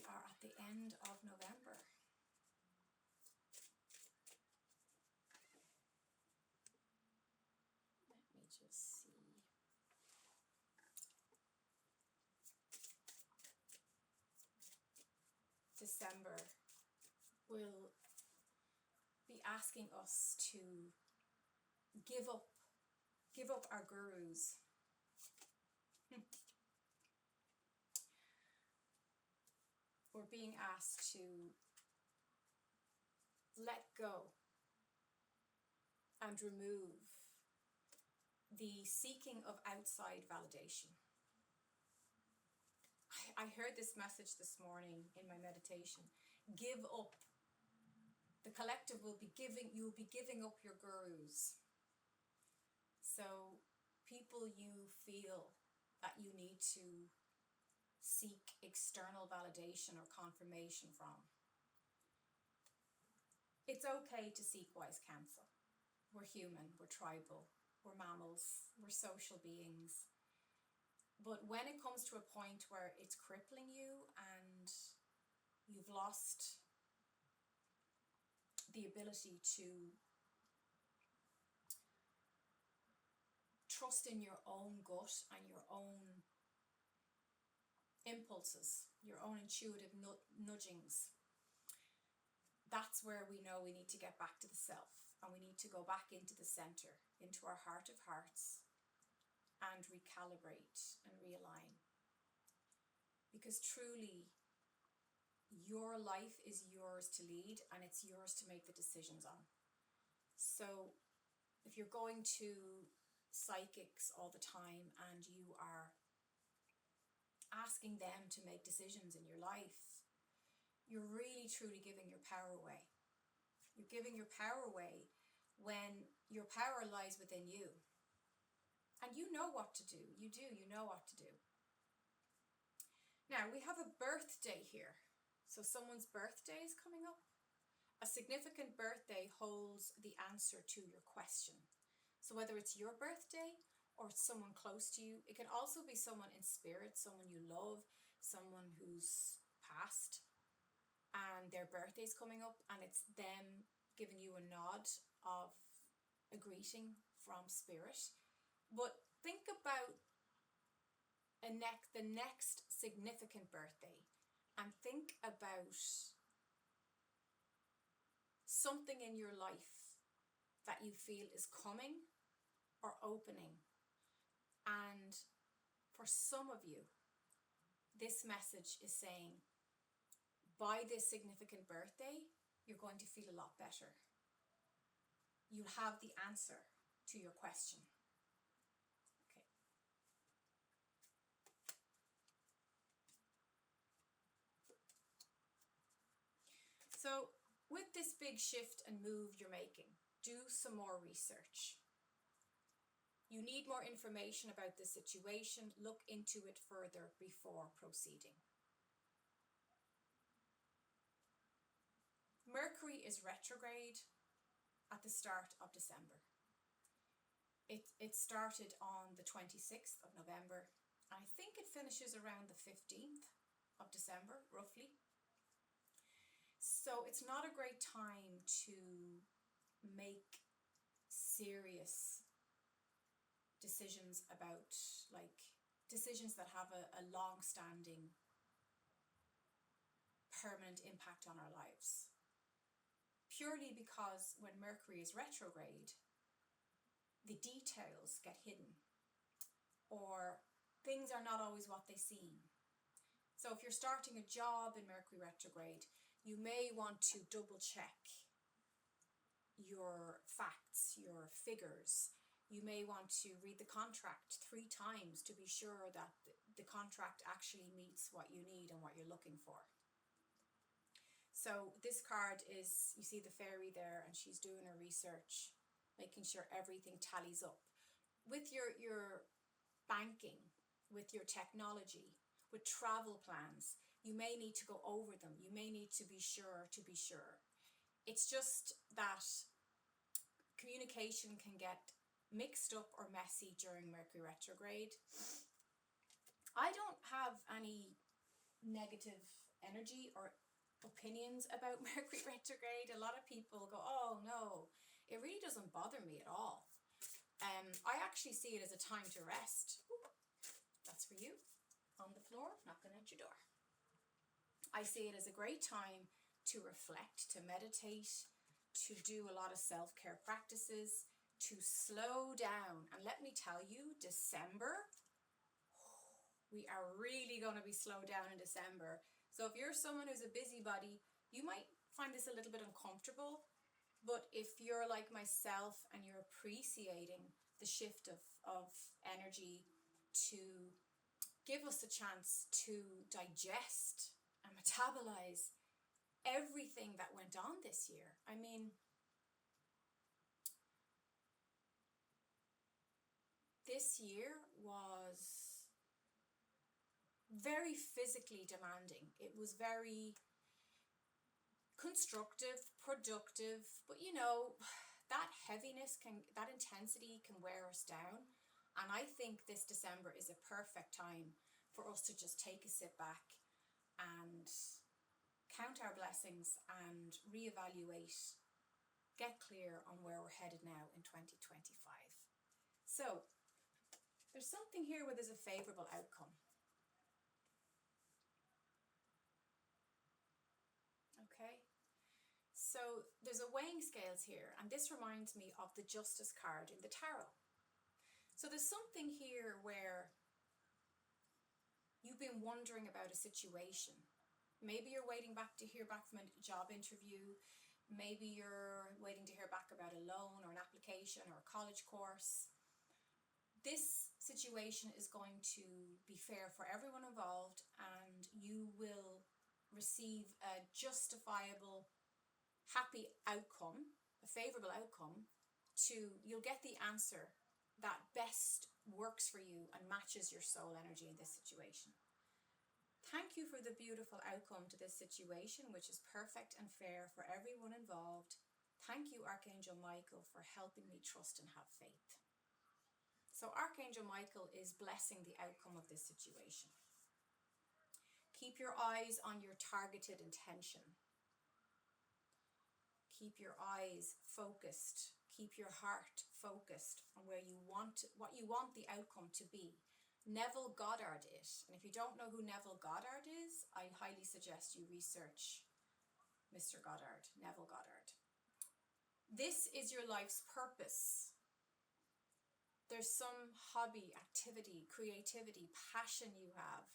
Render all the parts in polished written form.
we are at the end of November. Let me just see. December will be asking us to give up our gurus. We're being asked to let go and remove the seeking of outside validation. I heard this message this morning in my meditation. Give up. The collective will be you'll be giving up your gurus. So people you feel that you need to seek external validation or confirmation from. It's okay to seek wise counsel. We're human, we're tribal, we're mammals, we're social beings. But when it comes to a point where it's crippling you and you've lost the ability to trust in your own gut and your own impulses, your own intuitive nudgings, that's where we know we need to get back to the self, and we need to go back into the center, into our heart of hearts, and recalibrate and realign. Because truly, your life is yours to lead, and it's yours to make the decisions on. So if you're going to psychics all the time and you are asking them to make decisions in your life, you're really truly giving your power away. You're giving your power away when your power lies within you. And you know what to do. You know what to do. Now, we have a birthday here. So someone's birthday is coming up. A significant birthday holds the answer to your question. So whether it's your birthday or it's someone close to you, it can also be someone in spirit, someone you love, someone who's passed, and their birthday's coming up, and it's them giving you a nod of a greeting from spirit. But think about the next significant birthday, and think about something in your life that you feel is coming or opening. And for some of you, this message is saying, by this significant birthday, you're going to feel a lot better. You have the answer to your question. Okay. So with this big shift and move you're making, do some more research. You need more information about this situation. Look into it further before proceeding. Mercury is retrograde at the start of December. It started on the 26th of November. I think it finishes around the 15th of December, roughly. So it's not a great time to make serious decisions about, decisions that have a long-standing permanent impact on our lives. Purely because when Mercury is retrograde, the details get hidden, or things are not always what they seem. So if you're starting a job in Mercury retrograde, you may want to double check your facts, your figures. You may want to read the contract 3 times to be sure that the contract actually meets what you need and what you're looking for. So this card is, you see the fairy there, and she's doing her research, making sure everything tallies up. With your banking, with your technology, with travel plans, you may need to go over them. You may need to be sure to be sure. It's just that communication can get mixed up or messy during Mercury retrograde. I don't have any negative energy or opinions about Mercury retrograde. A lot of people go, oh no, it really doesn't bother me at all. I actually see it as a time to rest. Ooh, that's for you on the floor, knocking at your door. I see it as a great time to reflect, to meditate, to do a lot of self-care practices, to slow down. And let me tell you, December, we are really going to be slowed down in December. So if you're someone who's a busybody, you might find this a little bit uncomfortable. But if you're like myself and you're appreciating the shift of energy to give us a chance to digest and metabolize everything that went on this year. I mean, this year was very physically demanding. It was very constructive, productive, but you know, that heaviness that intensity can wear us down. And I think this December is a perfect time for us to just take a sit back and count our blessings and reevaluate, get clear on where we're headed now in 2025. So there's something here where there's a favorable outcome. Okay, so there's a weighing scales here, and this reminds me of the Justice card in the tarot. So there's something here where you've been wondering about a situation. Maybe you're waiting back to hear back from a job interview. Maybe you're waiting to hear back about a loan or an application or a college course. This situation is going to be fair for everyone involved, and you will receive a justifiable, happy outcome, a favorable outcome. You'll get the answer that best works for you and matches your soul energy in this situation. Thank you for the beautiful outcome to this situation, which is perfect and fair for everyone involved. Thank you, Archangel Michael, for helping me trust and have faith. So Archangel Michael is blessing the outcome of this situation. Keep your eyes on your targeted intention. Keep your eyes focused. Keep your heart focused on where you want, what you want the outcome to be. Neville Goddard it. And if you don't know who Neville Goddard is, I highly suggest you research Mr. Goddard, Neville Goddard. This is your life's purpose. There's some hobby, activity, creativity, passion you have.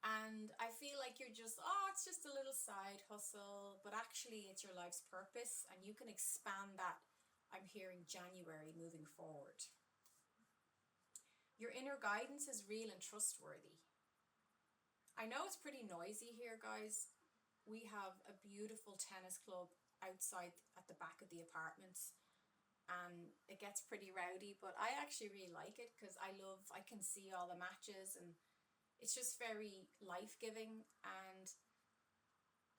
And I feel like you're just, it's just a little side hustle, but actually it's your life's purpose, and you can expand that, I'm hearing, January moving forward. Your inner guidance is real and trustworthy. I know it's pretty noisy here, guys. We have a beautiful tennis club outside at the back of the apartments, and it gets pretty rowdy, but I actually really like it because I can see all the matches, and it's just very life-giving, and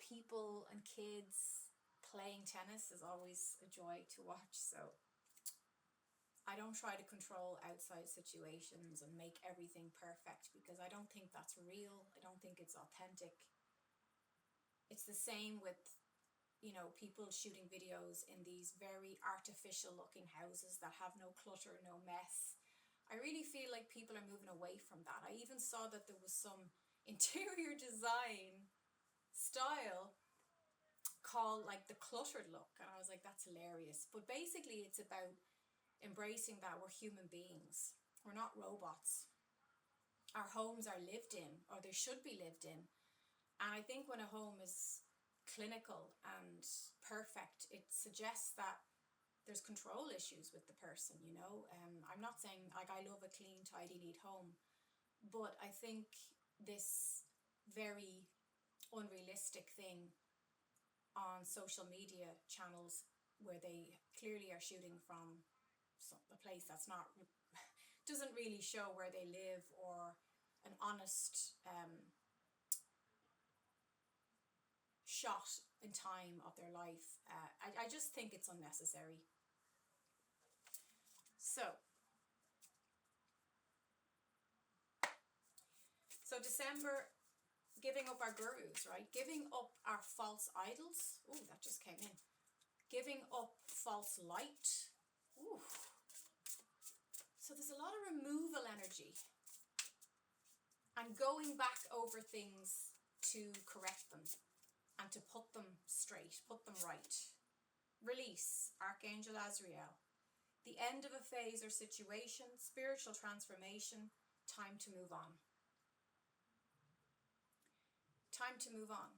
people and kids playing tennis is always a joy to watch. So I don't try to control outside situations and make everything perfect, because I don't think that's real. I don't think it's authentic. It's the same with, you know, people shooting videos in these very artificial looking houses that have no clutter, no mess. I really feel like people are moving away from that. I even saw that there was some interior design style called like the cluttered look, and I was like, that's hilarious. But basically it's about embracing that we're human beings. We're not robots. Our homes are lived in, or they should be lived in. And I think when a home is clinical and perfect, it suggests that there's control issues with the person, you know. I'm not saying, like, I love a clean, tidy, neat home, but I think this very unrealistic thing on social media channels where they clearly are shooting from a place that's not, doesn't really show where they live, or an honest shot in time of their life. I just think it's unnecessary. So December giving up our gurus, right? Giving up our false idols. Oh, that just came in. Giving up false light. Ooh. So there's a lot of removal energy. And going back over things to correct them and to put them straight, put them right. Release, Archangel Azrael. The end of a phase or situation, spiritual transformation, time to move on. Time to move on.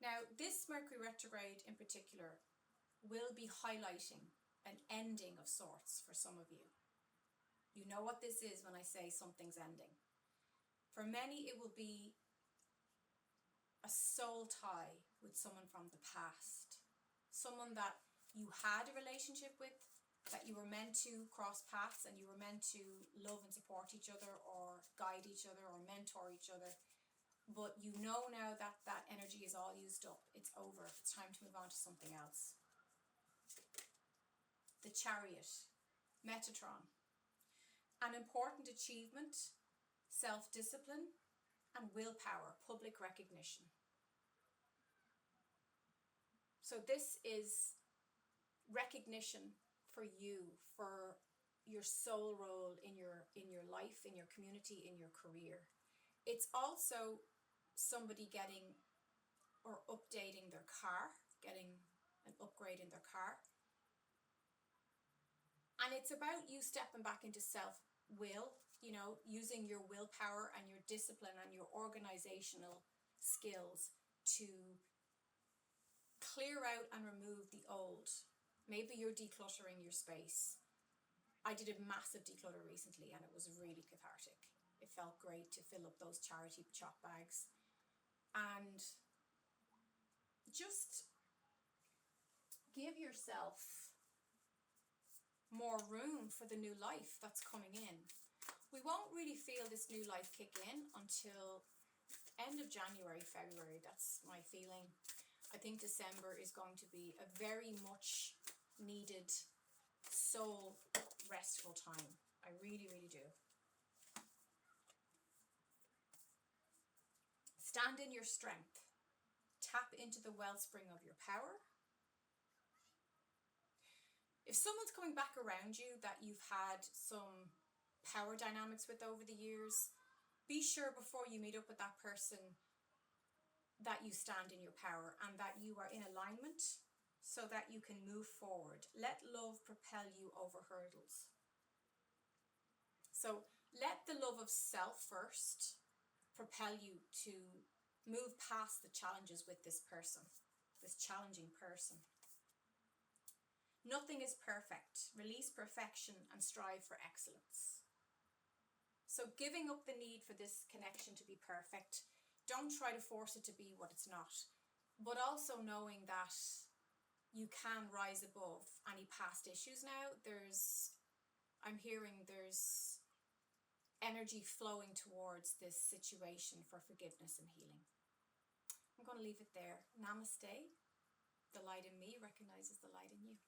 Now, this Mercury retrograde in particular will be highlighting an ending of sorts for some of you. You know what this is when I say something's ending. For many, it will be a soul tie with someone from the past. Someone that you had a relationship with, that you were meant to cross paths and you were meant to love and support each other or guide each other or mentor each other. But you know now that that energy is all used up. It's over. It's time to move on to something else. The Chariot, Metatron. An important achievement, self-discipline and willpower, public recognition. So this is recognition for you, for your soul role in your life, in your community, in your career. It's also somebody getting or updating their car, getting an upgrade in their car. And it's about you stepping back into self-will, you know, using your willpower and your discipline and your organizational skills to clear out and remove the old. Maybe you're decluttering your space. I did a massive declutter recently and it was really cathartic. It felt great to fill up those charity shop bags and just give yourself more room for the new life that's coming in. We won't really feel this new life kick in until end of January, February. That's my feeling. I think December is going to be a very much needed soul restful time. I really, really do. Stand in your strength. Tap into the wellspring of your power. If someone's coming back around you that you've had some power dynamics with over the years, be sure before you meet up with that person that you stand in your power and that you are in alignment so that you can move forward. Let love propel you over hurdles. So let the love of self first propel you to move past the challenges with this person, this challenging person. Nothing is perfect. Release perfection and strive for excellence. So giving up the need for this connection to be perfect. Don't try to force it to be what it's not. But also knowing that you can rise above any past issues now. I'm hearing there's energy flowing towards this situation for forgiveness and healing. I'm going to leave it there. Namaste. The light in me recognizes the light in you.